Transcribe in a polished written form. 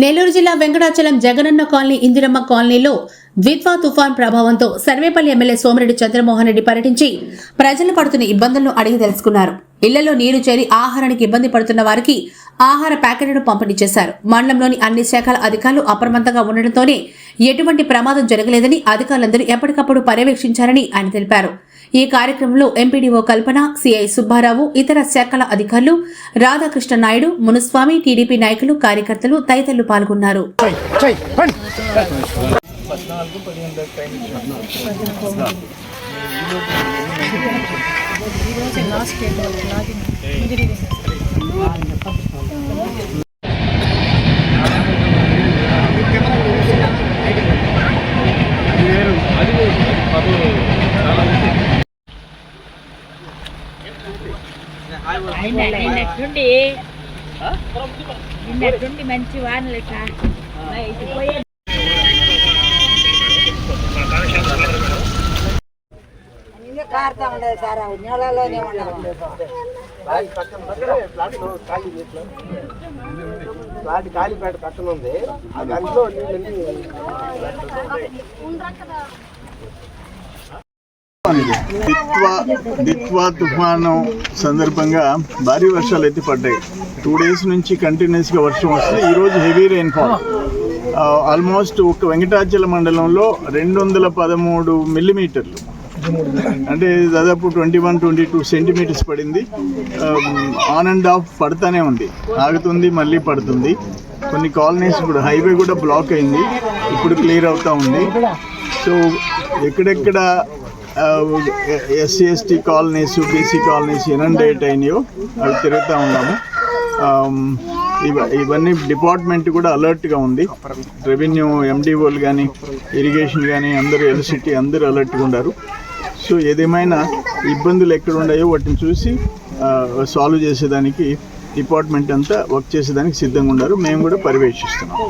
నెల్లూరు జిల్లా వెంకటాచలం జగనన్న కాలనీ ఇందిరమ్మ కాలనీలో ద్విత్వా తుఫాన్ ప్రభావంతో సర్వేపల్లి ఎమ్మెల్యే సోమిరెడ్డి చంద్రమోహన్ రెడ్డి పర్యటించి ప్రజలు పడుతున్న ఇబ్బందులను అడిగి తెలుసుకున్నారు. ఇళ్లలో నీరు చేరి ఆహారానికి ఇబ్బంది పడుతున్న వారికి ఆహార ప్యాకెట్లను పంపిణీ చేశారు. మండలంలోని అన్ని శాఖల అధికారులు అప్రమత్తంగా ఉండడంతోనే ఎటువంటి ప్రమాదం జరగలేదని అధికారులందరూ ఎప్పటికప్పుడు పర్యవేక్షించారని ఆయన తెలిపారు. ఈ కార్యక్రమంలో ఎంపీడీఓ కల్పన, సిఐ సుబ్బారావు, ఇతర శాఖల అధికారులు, రాధాకృష్ణ నాయుడు, మునుస్వామి, టీడీపీ నాయకులు, కార్యకర్తలు తదితరులు పాల్గొన్నారు. నిన్నట్టుండి మంచి వానలు సార్ కారుతా ఉండదు సార్, నెలలోనే కాలిపేట పక్కన ఉంది. దాంట్లో దిత్వా తుఫాను సందర్భంగా భారీ వర్షాలు అయితే పడ్డాయి. 2 days నుంచి కంటిన్యూస్గా వర్షం వస్తుంది. ఈరోజు హెవీ రెయిన్ఫాల్ ఆల్మోస్ట్ ఒక వెంకటాచల మండలంలో 213 మిల్లీమీటర్లు, అంటే దాదాపు 21-22 సెంటీమీటర్స్ పడింది. ఆన్ అండ్ ఆఫ్ పడుతూనే ఉంది, ఆగుతుంది, మళ్ళీ పడుతుంది. కొన్ని కాలనీస్ కూడా, హైవే కూడా బ్లాక్ అయింది, ఇప్పుడు క్లియర్ అవుతూ ఉంది. సో ఎక్కడెక్కడ SC ST colonies, BC colonies inundate అయినాయో అవి తిరుగుతూ ఉన్నాము. ఇవన్నీ డిపార్ట్మెంట్ కూడా అలర్ట్గా ఉంది. రెవెన్యూ ఎండిఓలు కానీ, ఇరిగేషన్ కానీ, అందరూ ఎలక్ట్రిసిటీ అందరూ అలర్ట్గా ఉన్నారు. సో ఏదేమైనా ఇబ్బందులు ఎక్కడ ఉన్నాయో వాటిని చూసి సాల్వ్ చేసేదానికి డిపార్ట్మెంట్ అంతా వర్క్ చేసేదానికి సిద్ధంగా ఉన్నారు. మేము కూడా పర్యవేక్షిస్తున్నాం.